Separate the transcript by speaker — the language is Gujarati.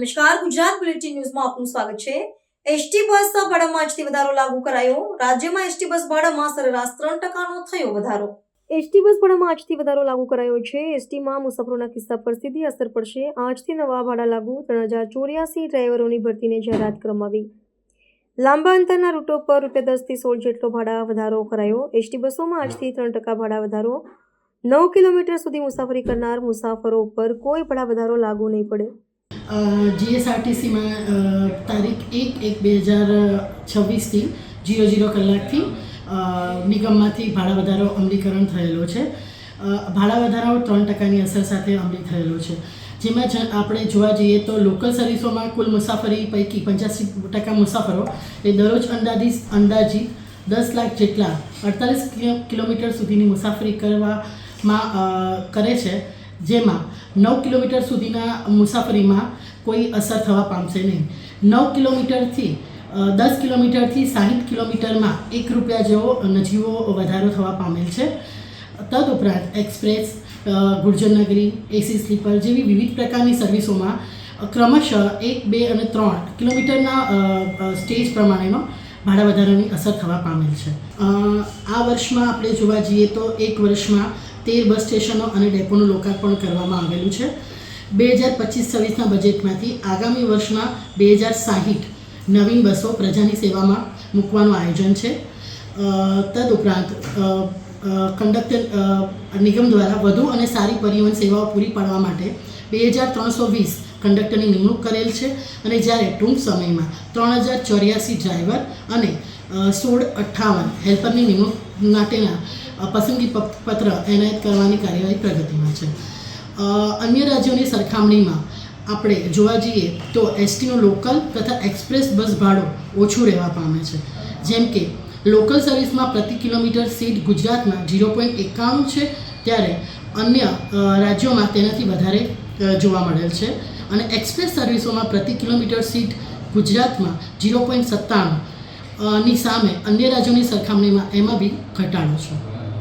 Speaker 1: નમસ્કાર, ગુજરાત બુલેટિન ન્યૂઝમાં આપનું સ્વાગત છે। એસટી બસ ભાડામાં આજથી વધારો લાગુ કરાયો। રાજ્યમાં એસટી બસ ભાડામાં સરેરાશ 3% થયો વધારો। એસટી બસ ભાડામાં આજથી વધારો લાગુ કરાયો છે। એસટીમાં મુસાફરોના કિસ્સા પર સીધી અસર પડશે। આજથી નવા ભાડા લાગુ। 3084 ડ્રાઈવરોની ભરતીને જાહેરાત કરવામાં આવી। લાંબા અંતરના રૂટો પર ₹10 થી 16 જેટલો ભાડા વધારો કરાયો। એસટી બસોમાં આજથી 3% ભાડા વધારો। 9 કિલોમીટર સુધી મુસાફરી કરનાર મુસાફરો પર કોઈ ભાડા વધારો લાગુ નહીં પડે।
Speaker 2: જીએસઆરટીસીમાં તારીખ 1/1/2026થી 00 કલાકથી નિગમમાંથી ભાડા વધારો અમલીકરણ થયેલો છે। ભાડા વધારો 3%ની અસર સાથે અમલી થયેલો છે, જેમાં આપણે જોવા જઈએ તો લોકલ સર્વિસોમાં કુલ મુસાફરી પૈકી 85% મુસાફરો એ દરરોજ અંદાજિત 10 લાખ જેટલા 48 કિલોમીટર સુધીની મુસાફરી કરે છે, જેમાં 9 કિલોમીટર સુધીના મુસાફરીમાં કોઈ અસર થવા પામશે નહીં। 9 કિલોમીટરથી 10 કિલોમીટરથી 60 કિલોમીટરમાં ₹1 જેવો નજીવો વધારો થવા પામેલ છે। તદુપરાંત એક્સપ્રેસ, ગુર્જરનગરી, એસી સ્લીપર જેવી વિવિધ પ્રકારની સર્વિસોમાં ક્રમશઃ 1, 2 અને 3 કિલોમીટરના સ્ટેજ પ્રમાણેનો ભાડા વધારાની અસર થવા પામેલ છે। આ વર્ષમાં આપણે જોવા જઈએ તો એક વર્ષમાં 13 બસ સ્ટેશનો અને ડેપોનું લોકાર્પણ કરવામાં આવેલું છે। 2025-26ના બજેટમાંથી આગામી વર્ષમાં 2060 નવીન બસો પ્રજાની સેવામાં મૂકવાનું આયોજન છે। તદુપરાંત કંડક્ટર નિગમ દ્વારા વધુ અને સારી પરિવહન સેવાઓ પૂરી પાડવા માટે 2320 કંડક્ટરની નિમણૂક કરેલ છે, અને જ્યારે ટૂંક સમયમાં 3084 ડ્રાઈવર અને 1658 હેલ્પરની નિમણૂક માટેના પસંદગી પત્ર એનાયત કરવાની કાર્યવાહી પ્રગતિમાં છે। અન્ય રાજ્યોની સરખામણીમાં આપણે જોવા જઈએ તો એસટીનું લોકલ તથા એક્સપ્રેસ બસ ભાડું ઓછું રહેવા પામે છે। જેમ કે લોકલ સર્વિસમાં પ્રતિ કિલોમીટર સીટ ગુજરાતમાં 0.91 છે, ત્યારે અન્ય રાજ્યોમાં તેનાથી વધારે જોવા મળેલ છે, અને એક્સપ્રેસ સર્વિસોમાં પ્રતિ કિલોમીટર સીટ ગુજરાતમાં 0.97 ની સામે અન્ય રાજ્યોની સરખામણીમાં એમાં બી ઘટાડો છે।